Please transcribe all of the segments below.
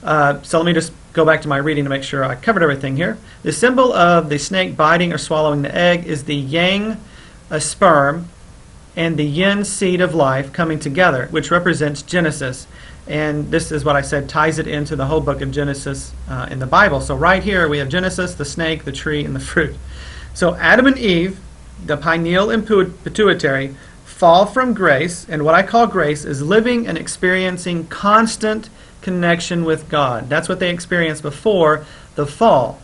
So let me just go back to my reading to make sure I covered everything here. The symbol of the snake biting or swallowing the egg is the yang, a sperm, and the yin seed of life coming together, which represents Genesis. And this is what I said ties it into the whole book of Genesis in the Bible. So right here we have Genesis, the snake, the tree, and the fruit. So Adam and Eve, the pineal and pituitary, fall from grace, and what I call grace is living and experiencing constant connection with God. That's what they experienced before the fall.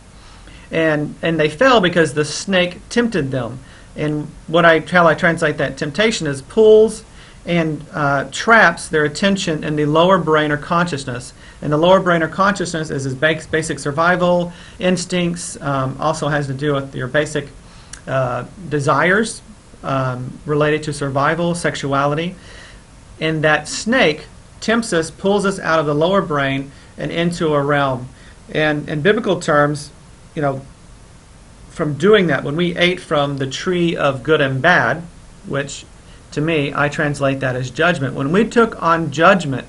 And they fell because the snake tempted them. And how I translate that temptation is pulls and traps their attention in the lower brain or consciousness. And the lower brain or consciousness is his basic survival instincts, also has to do with your basic desires related to survival, sexuality. And that snake tempts us, pulls us out of the lower brain and into a realm. And in biblical terms, from doing that, when we ate from the tree of good and bad, which to me, I translate that as judgment. When we took on judgment,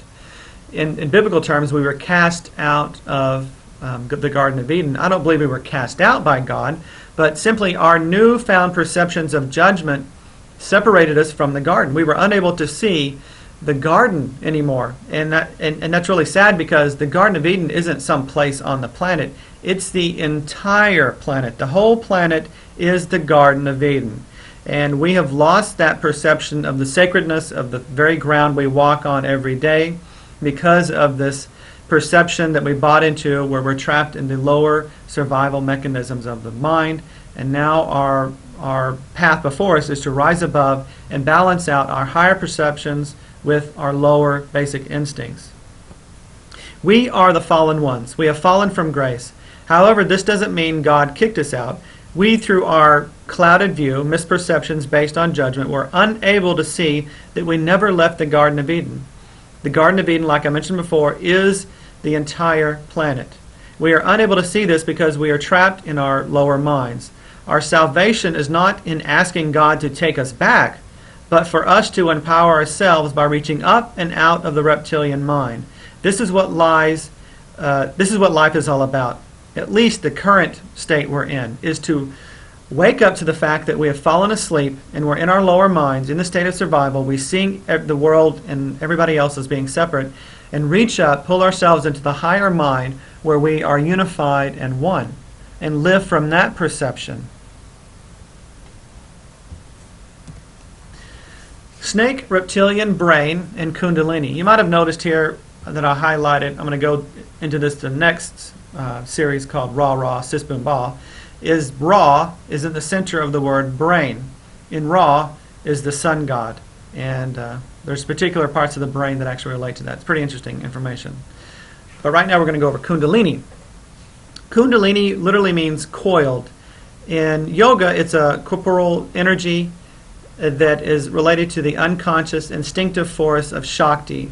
in biblical terms, we were cast out of the Garden of Eden. I don't believe we were cast out by God, but simply our newfound perceptions of judgment separated us from the garden. We were unable to see the garden anymore. And that's really sad, because the Garden of Eden isn't some place on the planet. It's the entire planet. The whole planet is the Garden of Eden. And we have lost that perception of the sacredness of the very ground we walk on every day because of this perception that we bought into, where we're trapped in the lower survival mechanisms of the mind. And now our path before us is to rise above and balance out our higher perceptions with our lower basic instincts. We are the fallen ones. We have fallen from grace. However, this doesn't mean God kicked us out. We, through our clouded view, misperceptions based on judgment, were unable to see that we never left the Garden of Eden. The Garden of Eden, like I mentioned before, is the entire planet. We are unable to see this because we are trapped in our lower minds. Our salvation is not in asking God to take us back, but for us to empower ourselves by reaching up and out of the reptilian mind. This is what life is all about. At least the current state we're in is to wake up to the fact that we have fallen asleep and we're in our lower minds, in the state of survival. We see the world and everybody else as being separate, and reach up, pull ourselves into the higher mind where we are unified and one, and live from that perception. Snake, reptilian, brain, and Kundalini. You might have noticed here that I highlighted. I'm going to go into this the next series called Ra Ra Sis Boom Ba. Ra is in the center of the word brain. In Ra is the sun god, and there's particular parts of the brain that actually relate to that. It's pretty interesting information. But right now we're going to go over Kundalini. Kundalini literally means coiled. In yoga, it's a corporal energy that is related to the unconscious instinctive force of Shakti.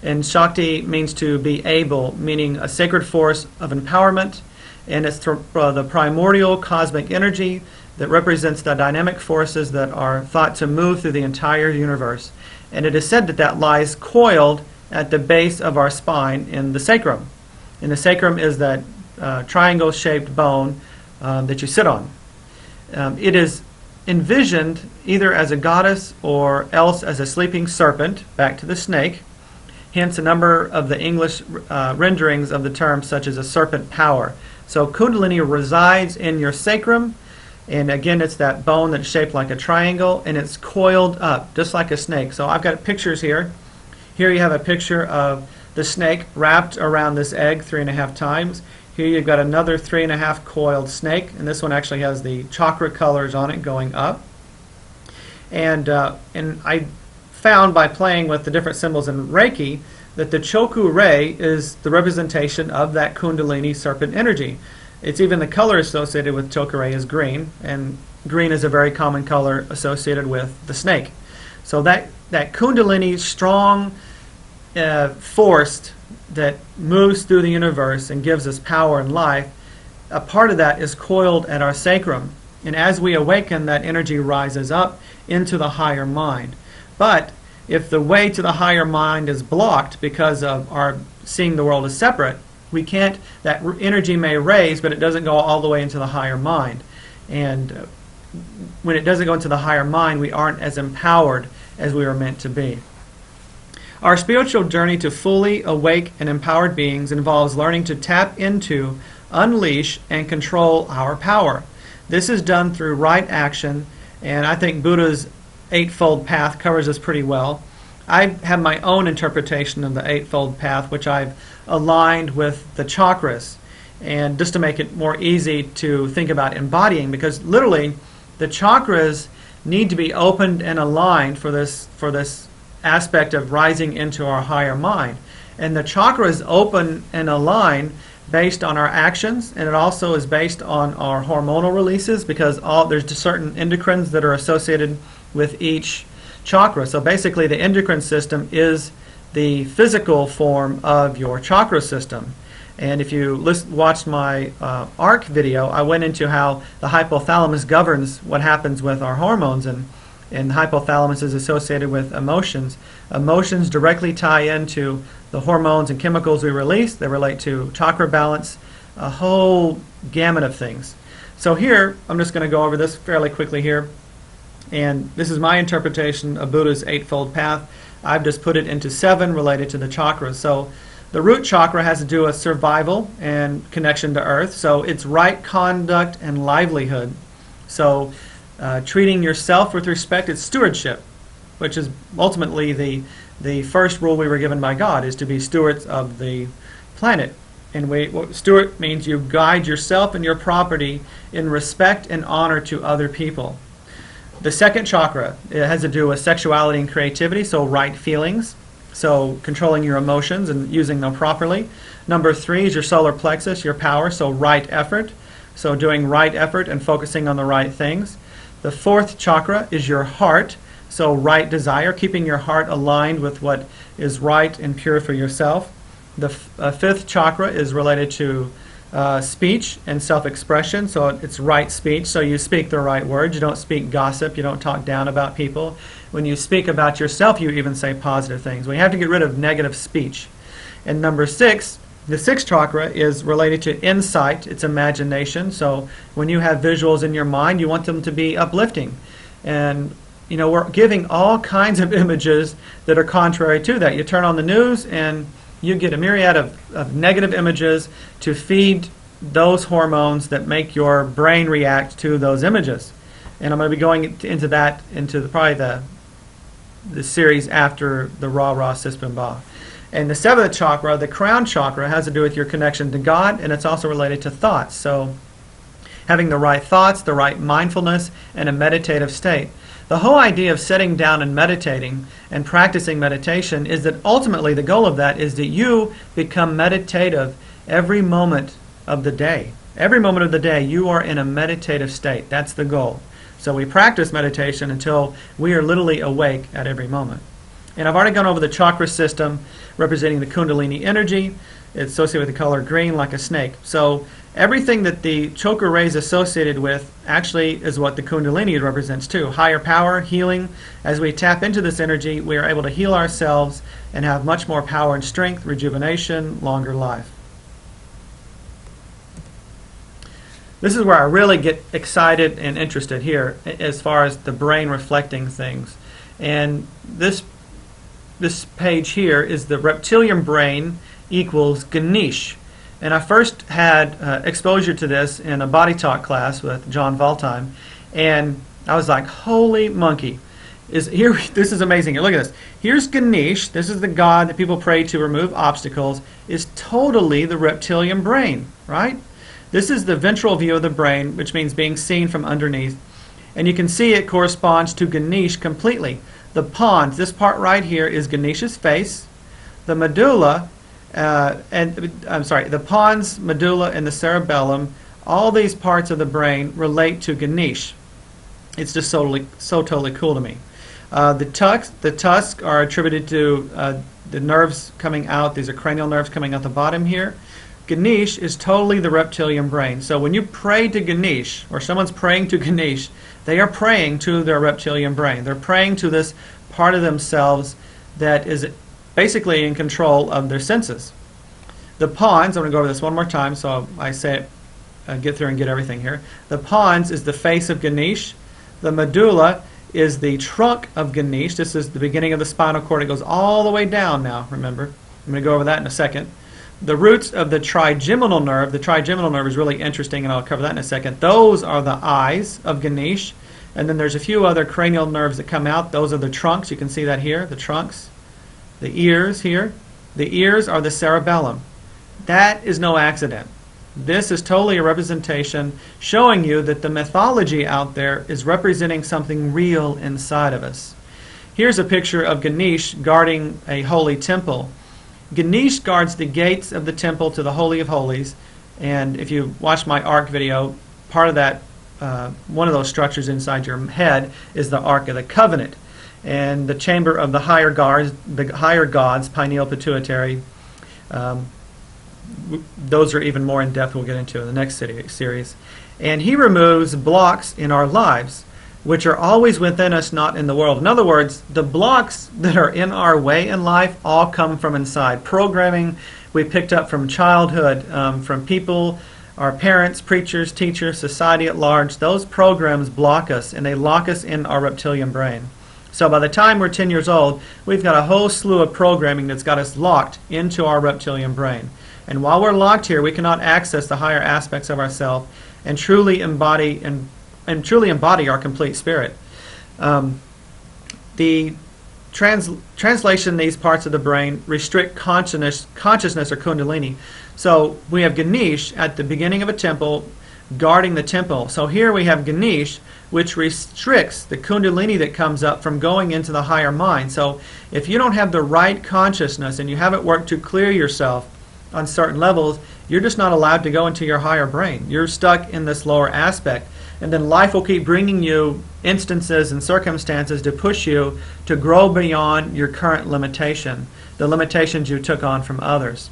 And Shakti means to be able, meaning a sacred force of empowerment. And it's the primordial cosmic energy that represents the dynamic forces that are thought to move through the entire universe. And it is said that that lies coiled at the base of our spine in the sacrum. And the sacrum is that triangle-shaped bone that you sit on. It is envisioned either as a goddess or else as a sleeping serpent, back to the snake. Hence a number of the English renderings of the term, such as a serpent power. So Kundalini resides in your sacrum, and again it's that bone that's shaped like a triangle, and it's coiled up just like a snake. So I've got pictures here. Here you have a picture of the snake wrapped around this egg 3.5 times. Here you've got another 3.5 coiled snake, and this one actually has the chakra colors on it going up. And I found by playing with the different symbols in Reiki that the Choku Ray is the representation of that Kundalini serpent energy. It's even the color associated with Choku Ray is green, and green is a very common color associated with the snake. So that Kundalini strong force that moves through the universe and gives us power and life, a part of that is coiled at our sacrum. And as we awaken, that energy rises up into the higher mind. But if the way to the higher mind is blocked because of our seeing the world as separate, We can't, that energy may raise, but it doesn't go all the way into the higher mind. And when it doesn't go into the higher mind, we aren't as empowered as we were meant to be. Our spiritual journey to fully awake and empowered beings involves learning to tap into, unleash, and control our power. This is done through right action, and I think Buddha's Eightfold Path covers this pretty well. I have my own interpretation of the Eightfold Path, which I've aligned with the chakras, and just to make it more easy to think about embodying, because literally the chakras need to be opened and aligned for this aspect of rising into our higher mind. And the chakras open and align based on our actions, and it also is based on our hormonal releases, because there's just certain endocrines that are associated with each chakra. So basically the endocrine system is the physical form of your chakra system. And if you watched my ARK video, I went into how the hypothalamus governs what happens with our hormones, and the hypothalamus is associated with emotions. Emotions directly tie into the hormones and chemicals we release. They relate to chakra balance, a whole gamut of things. So here, I'm just going to go over this fairly quickly here. And this is my interpretation of Buddha's Eightfold Path. I've just put it into 7 related to the chakras. So the root chakra has to do with survival and connection to earth. So it's right conduct and livelihood. So treating yourself with respect is stewardship, which is ultimately the first rule we were given by God, is to be stewards of the planet. And steward means you guide yourself and your property in respect and honor to other people. The second chakra, it has to do with sexuality and creativity, so right feelings, so controlling your emotions and using them properly. Number 3 is your solar plexus, your power, so right effort, so doing right effort and focusing on the right things. The 4th chakra is your heart, so right desire, keeping your heart aligned with what is right and pure for yourself. The 5th chakra is related to speech and self-expression, so it's right speech, so you speak the right words, you don't speak gossip, you don't talk down about people. When you speak about yourself, you even say positive things. We have to get rid of negative speech. And number 6, the 6th chakra is related to insight, it's imagination, so when you have visuals in your mind, you want them to be uplifting. And you know, we're giving all kinds of images that are contrary to that. You turn on the news and you get a myriad of negative images to feed those hormones that make your brain react to those images. And I'm going to be going into that, probably the series after the Ra Sispin Ba. And the 7th chakra, the crown chakra, has to do with your connection to God, and it's also related to thoughts. So having the right thoughts, the right mindfulness, and a meditative state. The whole idea of sitting down and meditating and practicing meditation is that ultimately the goal of that is that you become meditative every moment of the day. Every moment of the day you are in a meditative state. That's the goal. So we practice meditation until we are literally awake at every moment. And I've already gone over the chakra system representing the Kundalini energy. It's associated with the color green like a snake. So everything that the chakra ray is associated with actually is what the Kundalini represents too. Higher power, healing. As we tap into this energy, we are able to heal ourselves and have much more power and strength, rejuvenation, longer life. This is where I really get excited and interested here as far as the brain reflecting things. And this page here is the reptilian brain equals Ganesh. And I first had exposure to this in a body talk class with John Valtime, and I was like, holy monkey. This is amazing. Look at this. Here's Ganesh. This is the god that people pray to remove obstacles. Is totally the reptilian brain, right? This is the ventral view of the brain, which means being seen from underneath. And you can see it corresponds to Ganesh completely. The pons, this part right here is Ganesh's face. The medulla, the pons, medulla, and the cerebellum, all these parts of the brain relate to Ganesh. It's just so totally cool to me. The tusks are attributed to the nerves coming out. These are cranial nerves coming out the bottom here. Ganesh is totally the reptilian brain. So when you pray to Ganesh, or someone's praying to Ganesh, they are praying to their reptilian brain. They're praying to this part of themselves that is basically in control of their senses. The pons, I'm going to go over this one more time so I say it, get through and get everything here. The pons is the face of Ganesh. The medulla is the trunk of Ganesh. This is the beginning of the spinal cord. It goes all the way down now, remember. I'm going to go over that in a second. The roots of the trigeminal nerve is really interesting, and I'll cover that in a second. Those are the eyes of Ganesh. And then there's a few other cranial nerves that come out. Those are the trunks. You can see that here, the trunks. The ears here. The ears are the cerebellum. That is no accident. This is totally a representation showing you that the mythology out there is representing something real inside of us. Here's a picture of Ganesh guarding a holy temple. Ganesh guards the gates of the temple to the Holy of Holies, and if you watch my ARK video, part of that, one of those structures inside your head is the Ark of the Covenant, and the chamber of the higher gods, pineal, pituitary. Those are even more in depth. We'll get into in the next series. And he removes blocks in our lives, which are always within us, not in the world. In other words, the blocks that are in our way in life all come from inside. Programming we picked up from childhood, from people, our parents, preachers, teachers, society at large. Those programs block us, and they lock us in our reptilian brain. So by the time we're 10 years old, we've got a whole slew of programming that's got us locked into our reptilian brain. And while we're locked here, we cannot access the higher aspects of ourselves and truly embody our complete spirit. The translation in these parts of the brain restrict consciousness or Kundalini. So we have Ganesh at the beginning of a temple guarding the temple. So here we have Ganesh, which restricts the Kundalini that comes up from going into the higher mind. So if you don't have the right consciousness and you haven't worked to clear yourself on certain levels, you're just not allowed to go into your higher brain. You're stuck in this lower aspect. And then life will keep bringing you instances and circumstances to push you to grow beyond your current limitation, the limitations you took on from others.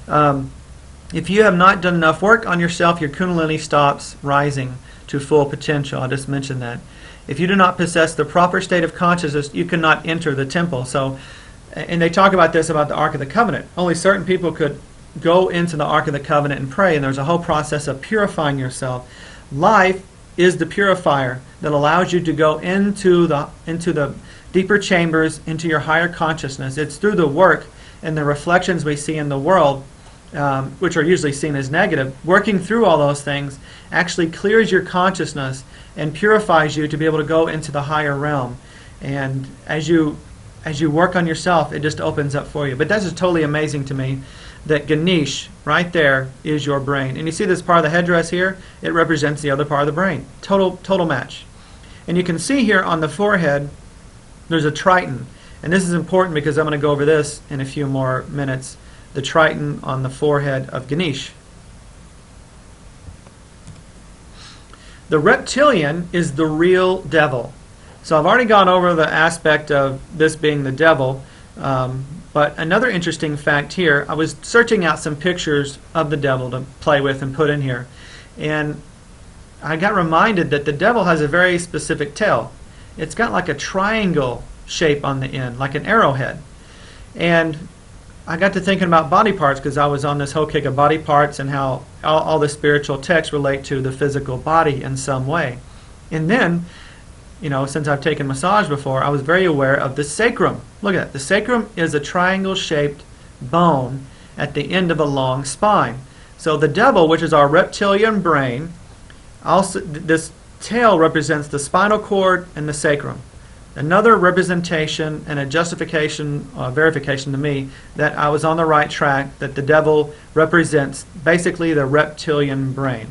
If you have not done enough work on yourself, your Kundalini stops rising to full potential. I just mentioned that. If you do not possess the proper state of consciousness, you cannot enter the temple. So, and they talk about this about the Ark of the Covenant. Only certain people could go into the Ark of the Covenant and pray, and there's a whole process of purifying yourself. Life is the purifier that allows you to go into the deeper chambers, into your higher consciousness. It's through the work and the reflections we see in the world, which are usually seen as negative. Working through all those things actually clears your consciousness and purifies you to be able to go into the higher realm. And as you work on yourself, it just opens up for you. But that's just totally amazing to me that Ganesh, right there, is your brain. And you see this part of the headdress here? It represents the other part of the brain. Total match. And you can see here on the forehead, there's a triton. And this is important because I'm going to go over this in a few more minutes. The triton on the forehead of Ganesh. The reptilian is the real devil. So I've already gone over the aspect of this being the devil. But another interesting fact here, I was searching out some pictures of the devil to play with and put in here. And I got reminded that the devil has a very specific tail. It's got like a triangle shape on the end, like an arrowhead. And I got to thinking about body parts because I was on this whole kick of body parts and how all the spiritual texts relate to the physical body in some way. And then, you know, since I've taken massage before, I was very aware of the sacrum. Look at that. The sacrum is a triangle-shaped bone at the end of a long spine. So the devil, which is our reptilian brain, also this tail represents the spinal cord and the sacrum. Another representation and a justification, verification to me that I was on the right track, that the devil represents basically the reptilian brain.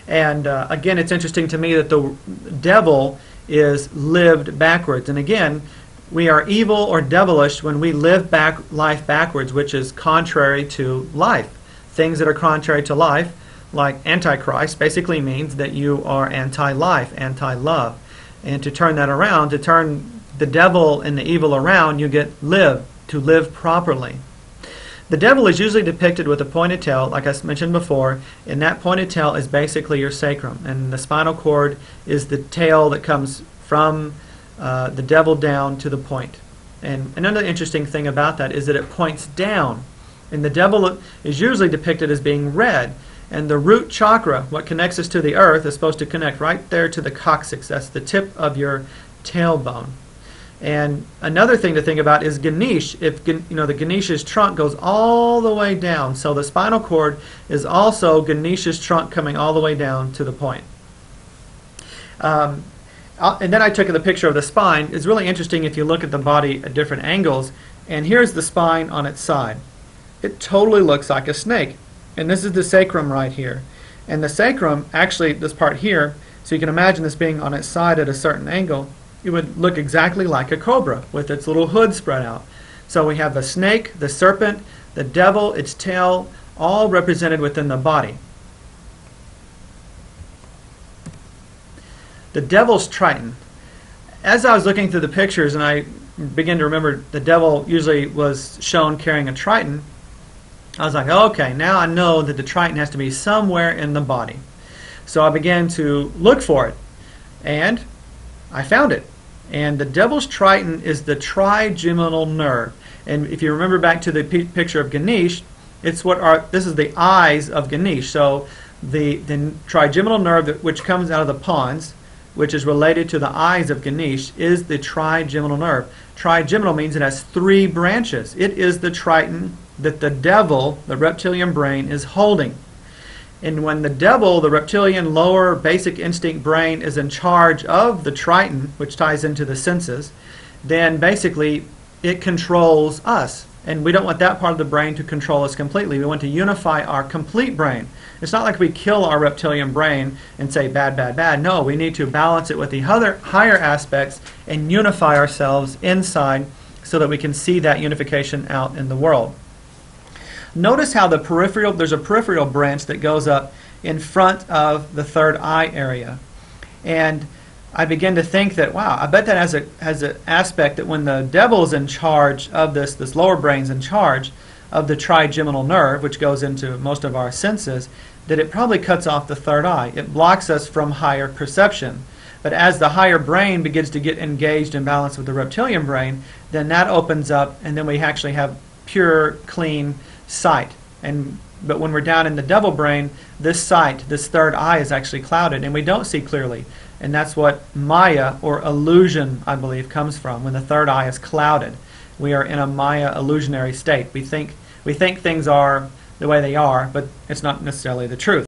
And again, it's interesting to me that the devil is lived backwards. And again, we are evil or devilish when we live life backwards, which is contrary to life. Things that are contrary to life, like Antichrist, basically means that you are anti-life, anti-love. And to turn that around, to turn the devil and the evil around, you get to live properly. The devil is usually depicted with a pointed tail, like I mentioned before, and that pointed tail is basically your sacrum. And the spinal cord is the tail that comes from the devil down to the point. And another interesting thing about that is that it points down. And the devil is usually depicted as being red. And the root chakra, what connects us to the earth, is supposed to connect right there to the coccyx. That's the tip of your tailbone. And another thing to think about is Ganesh. If the Ganesh's trunk goes all the way down, so the spinal cord is also Ganesh's trunk coming all the way down to the point. And then I took the picture of the spine. It's really interesting if you look at the body at different angles. And here's the spine on its side. It totally looks like a snake. And this is the sacrum right here. And the sacrum, actually this part here, so you can imagine this being on its side at a certain angle, it would look exactly like a cobra with its little hood spread out. So we have the snake, the serpent, the devil, its tail, all represented within the body. The devil's triton. As I was looking through the pictures and I began to remember the devil usually was shown carrying a triton, I was like, okay, now I know that the triton has to be somewhere in the body. So I began to look for it, and I found it. And the devil's triton is the trigeminal nerve. And if you remember back to the picture of Ganesh, this is the eyes of Ganesh. So the trigeminal nerve which comes out of the pons, which is related to the eyes of Ganesh, is the trigeminal nerve. Trigeminal means it has 3 branches. It is the triton that the devil, the reptilian brain, is holding. And when the devil, the reptilian lower basic instinct brain, is in charge of the triton, which ties into the senses, then basically it controls us. And we don't want that part of the brain to control us completely. We want to unify our complete brain. It's not like we kill our reptilian brain and say bad, bad, bad. No, we need to balance it with the other higher aspects and unify ourselves inside so that we can see that unification out in the world. Notice how there's a peripheral branch that goes up in front of the third eye area. And I begin to think that, wow, I bet that has an aspect that when the devil's in charge of this lower brain's in charge of the trigeminal nerve, which goes into most of our senses, that it probably cuts off the third eye. It blocks us from higher perception. But as the higher brain begins to get engaged and balanced with the reptilian brain, then that opens up, and then we actually have pure, clean sight. But when we're down in the devil brain, this sight, this third eye, is actually clouded, and we don't see clearly. And that's what Maya, or illusion, I believe, comes from. When the third eye is clouded, we are in a Maya illusionary state. We think things are the way they are, but it's not necessarily the truth.